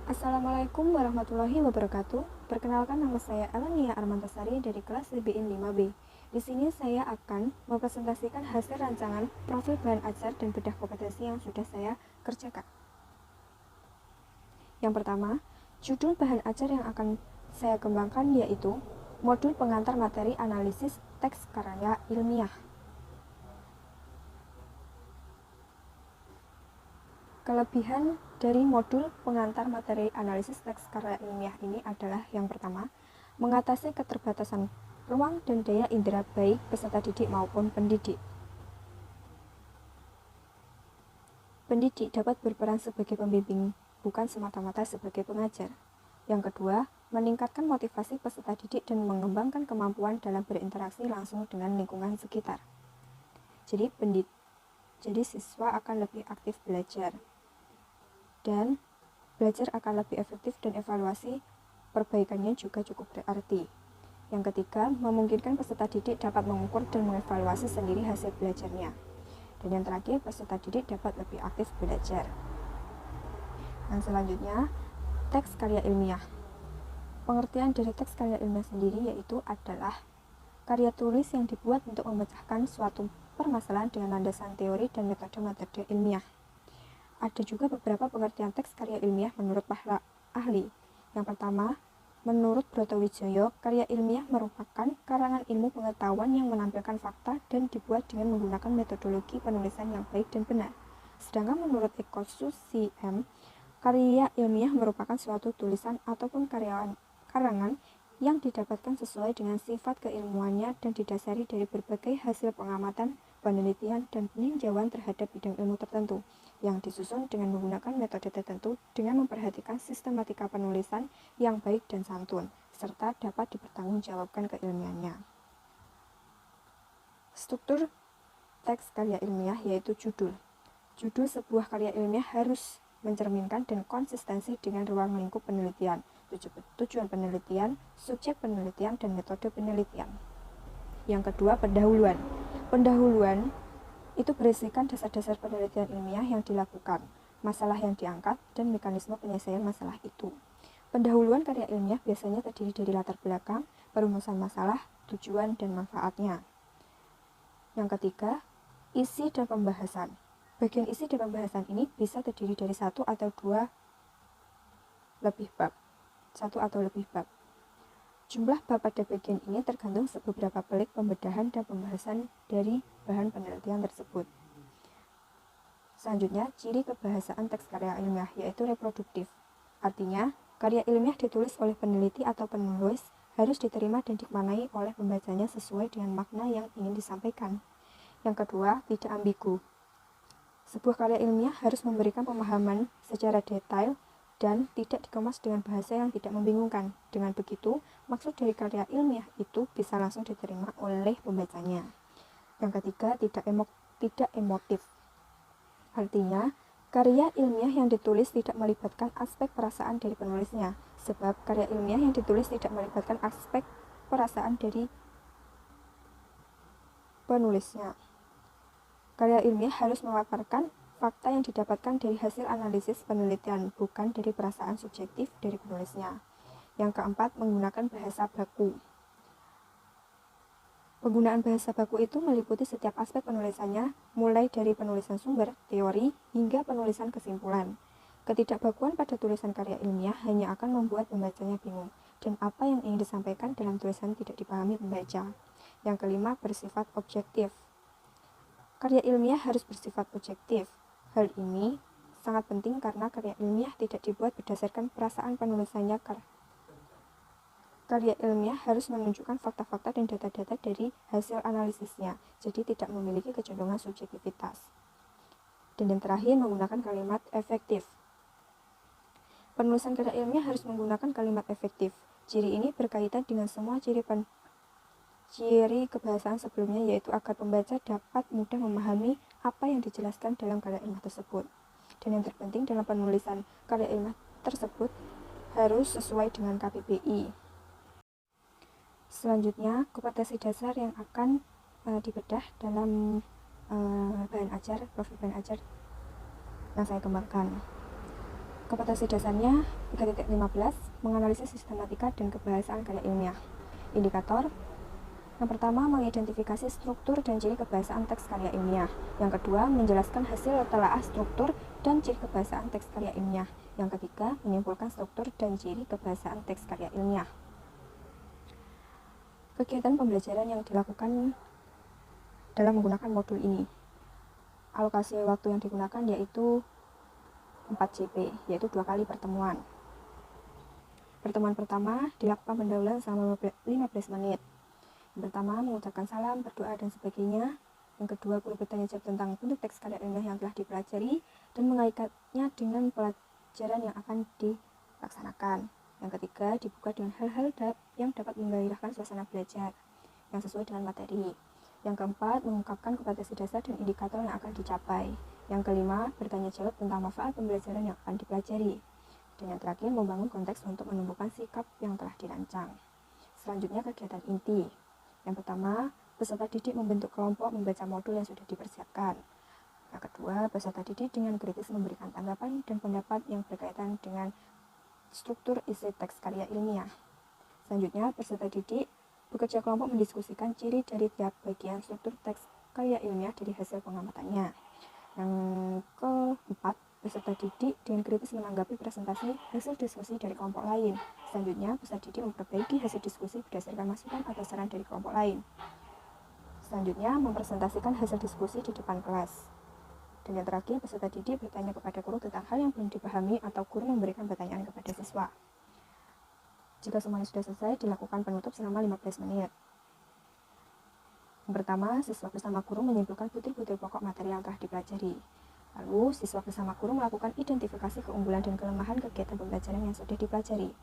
Assalamualaikum warahmatullahi wabarakatuh. Perkenalkan, nama saya Elania Armantasari dari kelas CBIN 5B. Di sini saya akan mempresentasikan hasil rancangan profil bahan ajar dan bedah kompetensi yang sudah saya kerjakan. Yang pertama, judul bahan ajar yang akan saya kembangkan yaitu modul pengantar materi analisis teks karya ilmiah. Kelebihan dari modul pengantar materi analisis teks karya ilmiah ini adalah yang pertama, mengatasi keterbatasan ruang dan daya indera baik peserta didik maupun pendidik. Pendidik dapat berperan sebagai pembimbing, bukan semata-mata sebagai pengajar. Yang kedua, meningkatkan motivasi peserta didik dan mengembangkan kemampuan dalam berinteraksi langsung dengan lingkungan sekitar. Jadi siswa akan lebih aktif belajar dan belajar akan lebih efektif dan evaluasi perbaikannya juga cukup berarti. Yang ketiga, memungkinkan peserta didik dapat mengukur dan mengevaluasi sendiri hasil belajarnya. Dan yang terakhir, peserta didik dapat lebih aktif belajar. Yang selanjutnya, teks karya ilmiah. Pengertian dari teks karya ilmiah sendiri yaitu adalah karya tulis yang dibuat untuk memecahkan suatu permasalahan dengan landasan teori dan metode-metode ilmiah. Ada juga beberapa pengertian teks karya ilmiah menurut para ahli. Yang pertama, menurut Brotowijoyo, karya ilmiah merupakan karangan ilmu pengetahuan yang menampilkan fakta dan dibuat dengan menggunakan metodologi penulisan yang baik dan benar. Sedangkan menurut Eko Susiem, karya ilmiah merupakan suatu tulisan ataupun karangan yang didapatkan sesuai dengan sifat keilmuannya dan didasari dari berbagai hasil pengamatan, penelitian, dan peninjauan terhadap bidang ilmu tertentu, yang disusun dengan menggunakan metode tertentu dengan memperhatikan sistematika penulisan yang baik dan santun, serta dapat dipertanggungjawabkan keilmiannya. Struktur teks karya ilmiah yaitu judul. Judul sebuah karya ilmiah harus mencerminkan dan konsistensi dengan ruang lingkup penelitian, tujuan penelitian, subjek penelitian, dan metode penelitian. Yang kedua, pendahuluan. Pendahuluan itu berisikan dasar-dasar penelitian ilmiah yang dilakukan, masalah yang diangkat, dan mekanisme penyelesaian masalah itu. Pendahuluan karya ilmiah biasanya terdiri dari latar belakang, perumusan masalah, tujuan, dan manfaatnya. Yang ketiga, isi dan pembahasan. Bagian isi dan pembahasan ini bisa terdiri dari satu atau lebih bab. Jumlah bab pada bagian ini tergantung beberapa pelik pembedahan dan pembahasan dari bahan penelitian tersebut. Selanjutnya, ciri kebahasaan teks karya ilmiah yaitu reproduktif. Artinya, karya ilmiah ditulis oleh peneliti atau penulis harus diterima dan dimaknai oleh pembacanya sesuai dengan makna yang ingin disampaikan. Yang kedua, tidak ambigu. Sebuah karya ilmiah harus memberikan pemahaman secara detail dan tidak dikemas dengan bahasa yang tidak membingungkan. Dengan begitu, maksud dari karya ilmiah itu bisa langsung diterima oleh pembacanya. Yang ketiga, tidak emotif. Artinya, karya ilmiah yang ditulis tidak melibatkan aspek perasaan dari penulisnya, sebab karya ilmiah yang ditulis tidak melibatkan aspek perasaan dari penulisnya. Karya ilmiah harus memaparkan fakta yang didapatkan dari hasil analisis penelitian, bukan dari perasaan subjektif dari penulisnya. Yang keempat, menggunakan bahasa baku. Penggunaan bahasa baku itu meliputi setiap aspek penulisannya, mulai dari penulisan sumber, teori, hingga penulisan kesimpulan. Ketidakbakuan pada tulisan karya ilmiah hanya akan membuat pembacanya bingung, dan apa yang ingin disampaikan dalam tulisan tidak dipahami pembaca. Yang kelima, bersifat objektif. Karya ilmiah harus bersifat objektif. Hal ini sangat penting karena karya ilmiah tidak dibuat berdasarkan perasaan penulisannya. Karya ilmiah harus menunjukkan fakta-fakta dan data-data dari hasil analisisnya, jadi tidak memiliki kecenderungan subjektivitas. Dan yang terakhir, menggunakan kalimat efektif. Penulisan karya ilmiah harus menggunakan kalimat efektif. Ciri ini berkaitan dengan semua ciri kebahasaan sebelumnya, yaitu agar pembaca dapat mudah memahami apa yang dijelaskan dalam karya ilmiah tersebut. Dan yang terpenting dalam penulisan karya ilmiah tersebut harus sesuai dengan KPPI. Selanjutnya, kompetensi dasar yang akan dibedah dalam profil bahan ajar yang saya kembangkan. Kompetensi dasarnya 3.15 menganalisis sistematika dan kebahasaan karya ilmiah. Indikator yang pertama, mengidentifikasi struktur dan ciri kebahasaan teks karya ilmiah. Yang kedua, menjelaskan hasil telaah struktur dan ciri kebahasaan teks karya ilmiah. Yang ketiga, menyimpulkan struktur dan ciri kebahasaan teks karya ilmiah. Kegiatan pembelajaran yang dilakukan dalam menggunakan modul ini. Alokasi waktu yang digunakan yaitu 4 JP, yaitu 2 kali pertemuan. Pertemuan pertama dilakukan pendahuluan selama 15 menit. Yang pertama, mengucapkan salam, berdoa, dan sebagainya. Yang kedua, guru bertanya jawab tentang bentuk teks karya ilmiah yang telah dipelajari dan mengaitkannya dengan pelajaran yang akan dilaksanakan. Yang ketiga, dibuka dengan hal-hal yang dapat menggairahkan suasana belajar yang sesuai dengan materi. Yang keempat, mengungkapkan kompetensi dasar dan indikator yang akan dicapai. Yang kelima, bertanya jawab tentang manfaat pembelajaran yang akan dipelajari. Dan yang terakhir, membangun konteks untuk menumbuhkan sikap yang telah dirancang. Selanjutnya, kegiatan inti. Yang pertama, peserta didik membentuk kelompok membaca modul yang sudah dipersiapkan. Yang kedua, peserta didik dengan kritis memberikan tanggapan dan pendapat yang berkaitan dengan struktur isi teks karya ilmiah. Selanjutnya, peserta didik bekerja kelompok mendiskusikan ciri dari tiap bagian struktur teks karya ilmiah dari hasil pengamatannya. Yang keempat, peserta didik dengan kritis menanggapi presentasi hasil diskusi dari kelompok lain. Selanjutnya, peserta didik memperbaiki hasil diskusi berdasarkan masukan atau saran dari kelompok lain. Selanjutnya, mempresentasikan hasil diskusi di depan kelas. Dan yang terakhir, peserta didik bertanya kepada guru tentang hal yang belum dipahami atau guru memberikan pertanyaan kepada siswa. Jika semuanya sudah selesai, dilakukan penutup selama 15 menit. Yang pertama, siswa bersama guru menyimpulkan butir-butir pokok materi yang telah dipelajari. Lalu, siswa bersama guru melakukan identifikasi keunggulan dan kelemahan kegiatan pembelajaran yang sudah dipelajari.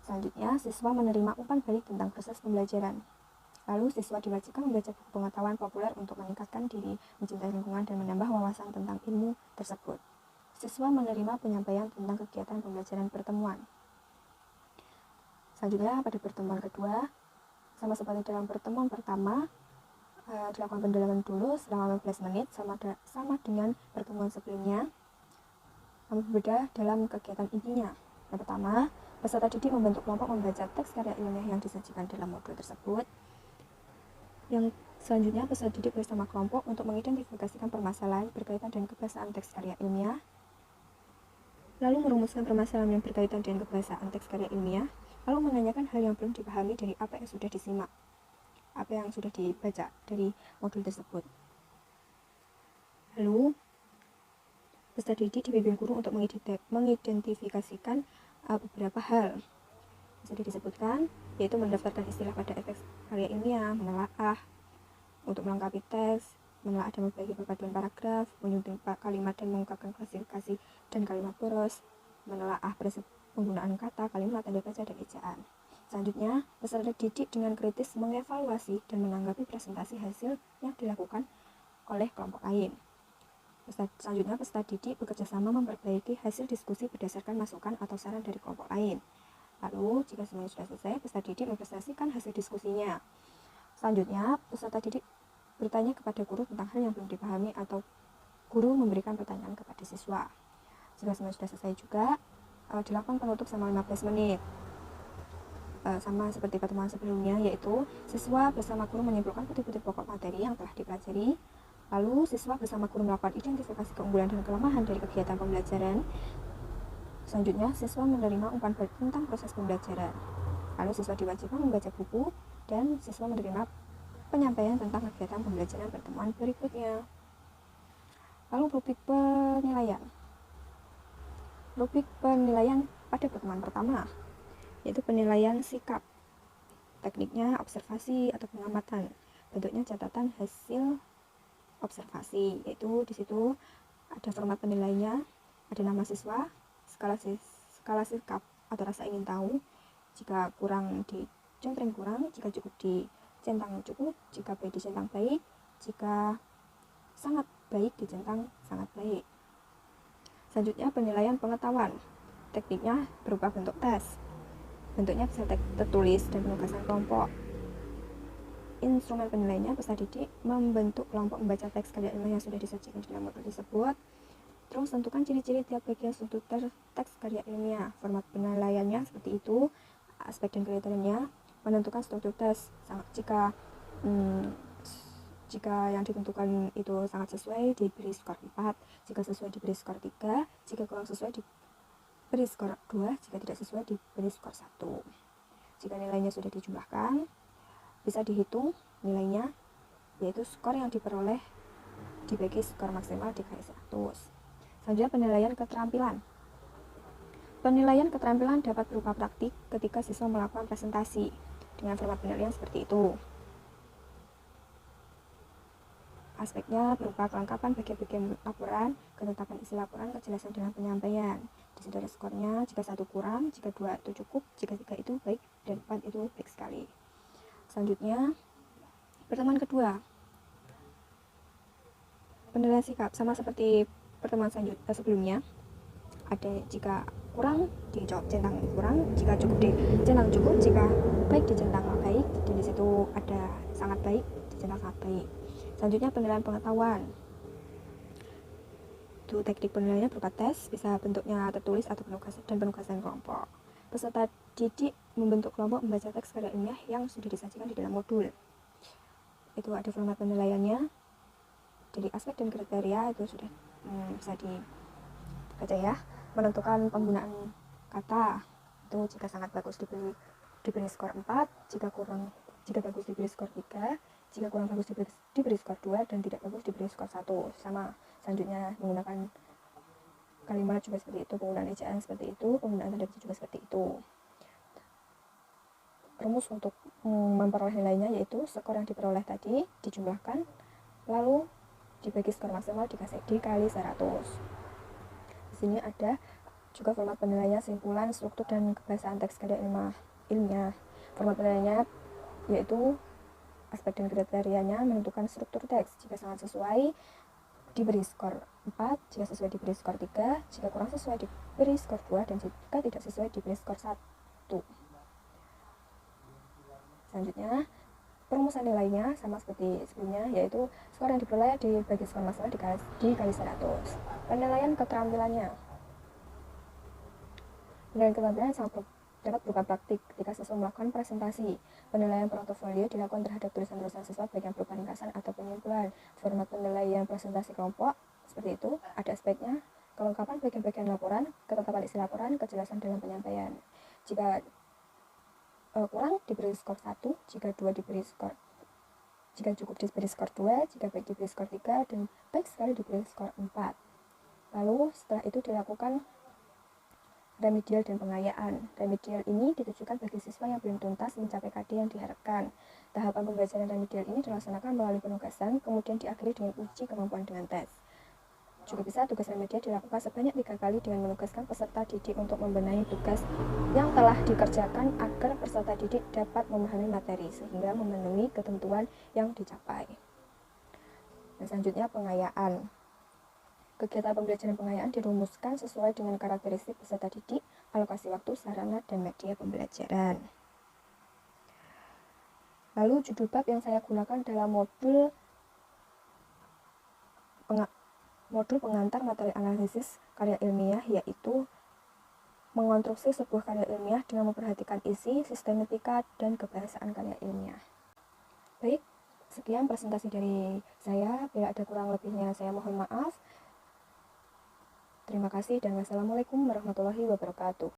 Selanjutnya, siswa menerima umpan balik tentang proses pembelajaran. Lalu, siswa diwajibkan membaca buku pengetahuan populer untuk meningkatkan diri, mencintai lingkungan, dan menambah wawasan tentang ilmu tersebut. Siswa menerima penyampaian tentang kegiatan pembelajaran pertemuan. Selanjutnya, pada pertemuan kedua, sama seperti dalam pertemuan pertama, dilakukan pendalaman dulu selama 15 menit sama dengan pertemuan sebelumnya, namun berbeda dalam kegiatan intinya. Yang pertama, peserta didik membentuk kelompok membaca teks karya ilmiah yang disajikan dalam modul tersebut. Yang selanjutnya, peserta didik bersama kelompok untuk mengidentifikasikan permasalahan berkaitan dengan kebahasaan teks karya ilmiah, lalu merumuskan permasalahan yang berkaitan dengan kebahasaan teks karya ilmiah, lalu menanyakan hal yang belum dipahami dari apa yang sudah disimak, apa yang sudah dibaca dari modul tersebut. Lalu, peserta didik dibimbing guru untuk mengidentifikasikan beberapa hal yang sudah disebutkan, yaitu mendaftarkan istilah pada teks karya ilmiah, menelaah untuk melengkapi teks, menelaah dan membagi perpaduan paragraf, menyunting kalimat dan mengungkapkan klasifikasi dan kalimat boros, menelaah prinsip penggunaan kata, kalimat, tanda baca, dan ejaan. Selanjutnya, peserta didik dengan kritis mengevaluasi dan menanggapi presentasi hasil yang dilakukan oleh kelompok lain. Selanjutnya, peserta didik bekerjasama memperbaiki hasil diskusi berdasarkan masukan atau saran dari kelompok lain. Lalu, jika semuanya sudah selesai, peserta didik mempresentasikan hasil diskusinya. Selanjutnya, peserta didik bertanya kepada guru tentang hal yang belum dipahami atau guru memberikan pertanyaan kepada siswa. Jika semuanya sudah selesai juga, dilakukan penutup selama 15 menit. Sama seperti pertemuan sebelumnya, yaitu siswa bersama guru menyimpulkan butir-butir pokok materi yang telah dipelajari. Lalu, siswa bersama guru melakukan identifikasi keunggulan dan kelemahan dari kegiatan pembelajaran. Selanjutnya, siswa menerima umpan balik tentang proses pembelajaran. Lalu, siswa diwajibkan membaca buku dan siswa menerima penyampaian tentang kegiatan pembelajaran pertemuan berikutnya. Lalu, rubrik penilaian. Rubrik penilaian pada pertemuan pertama, yaitu penilaian sikap. Tekniknya observasi atau pengamatan. Bentuknya catatan hasil observasi, yaitu di situ ada format penilaiannya, ada nama siswa, skala sikap atau rasa ingin tahu, jika kurang dicentring kurang, jika cukup dicentang cukup, jika baik dicentang baik, jika sangat baik dicentang sangat baik. Selanjutnya, penilaian pengetahuan. Tekniknya berupa bentuk tes. Bentuknya bisa tertulis dan penugasan kelompok. Instrumen penilaiannya, peserta didik membentuk kelompok membaca teks karya ilmiah yang sudah disajikan dalam modul tersebut. Terus tentukan ciri-ciri tiap bagian struktur teks karya ilmiah. Format penilaiannya seperti itu, aspek dan kriterianya, menentukan struktur teks. Jika jika yang ditentukan itu sangat sesuai, diberi skor 4, jika sesuai diberi skor 3, jika kurang sesuai diberi skor 2, jika tidak sesuai diberi skor 1. Jika nilainya sudah dijumlahkan, bisa dihitung nilainya, yaitu skor yang diperoleh dibagi skor maksimal dikali 100. Selanjutnya penilaian keterampilan. Penilaian keterampilan dapat berupa praktik ketika siswa melakukan presentasi dengan format penilaian seperti itu. Aspeknya berupa kelengkapan bagian-bagian laporan, ketetapan isi laporan, kejelasan dalam penyampaian. Di situ ada skornya, jika 1 kurang, jika 2 itu cukup, jika 3 itu baik, dan 4 itu baik sekali. Selanjutnya, pertemuan kedua. Penilaian sikap sama seperti pertemuan sebelumnya. Ada jika kurang dicentang kurang, jika cukup dicentang cukup, jika baik dicentang baik, dan di situ ada sangat baik dicentang sangat baik. Selanjutnya penilaian pengetahuan. Itu teknik penilaiannya berupa tes, bisa bentuknya tertulis atau penugasan kelompok. Peserta didik membentuk kelompok membaca teks karya ilmiah yang sudah disajikan di dalam modul. Itu ada format penilaiannya. Dari aspek dan kriteria itu sudah bisa dibaca ya. Menentukan penggunaan kata, itu jika sangat bagus diberi skor 4, jika bagus diberi skor 3, jika kurang bagus diberi skor 2, dan tidak bagus diberi skor 1. Sama selanjutnya menggunakan kalimat juga seperti itu, penggunaan ejaan seperti itu, penggunaan tanda kutip juga seperti itu. Rumus untuk memperoleh nilainya yaitu skor yang diperoleh tadi dijumlahkan, lalu dibagi skor maksimal dikali 100. Di sini ada juga format penilaian simpulan, struktur, dan kebahasaan teks karya ilmiah. Format penilaiannya yaitu aspek dan kriterianya menentukan struktur teks. Jika sangat sesuai diberi skor 4, jika sesuai diberi skor 3, jika kurang sesuai diberi skor 2, dan jika tidak sesuai diberi skor 1. Selanjutnya perumusan nilainya sama seperti sebelumnya, yaitu skor yang diperoleh dibagi skor maksimal dikali 100. Penilaian keterampilannya. Penilaian keterampilan dapat berupa praktik ketika siswa melakukan presentasi. Penilaian portofolio dilakukan terhadap tulisan-tulisan siswa baik yang berupa ringkasan atau penyimpulan. Format penilaian presentasi kelompok seperti itu, ada aspeknya, kelengkapan bagian-bagian laporan, ketetapan isi laporan, kejelasan dalam penyampaian. Jika kurang diberi skor 1, jika 2 diberi skor, jika cukup diberi skor 2, jika baik diberi skor 3, dan baik sekali diberi skor 4. Lalu setelah itu dilakukan remedial dan pengayaan. Remedial ini ditujukan bagi siswa yang belum tuntas mencapai KD yang diharapkan. Tahapan pembelajaran remedial ini dilaksanakan melalui penugasan, kemudian diakhiri dengan uji kemampuan dengan tes. Juga bisa tugas remedial dilakukan sebanyak 3 kali dengan menugaskan peserta didik untuk membenahi tugas yang telah dikerjakan agar peserta didik dapat memahami materi sehingga memenuhi ketentuan yang dicapai. Dan selanjutnya pengayaan. Kegiatan pembelajaran pengayaan dirumuskan sesuai dengan karakteristik peserta didik, alokasi waktu, sarana, dan media pembelajaran. Lalu judul bab yang saya gunakan dalam modul pengantar materi analisis karya ilmiah, yaitu mengonstruksi sebuah karya ilmiah dengan memperhatikan isi, sistematika, dan kebahasaan karya ilmiah. Baik, sekian presentasi dari saya. Bila ada kurang lebihnya saya mohon maaf. Terima kasih dan wassalamualaikum warahmatullahi wabarakatuh.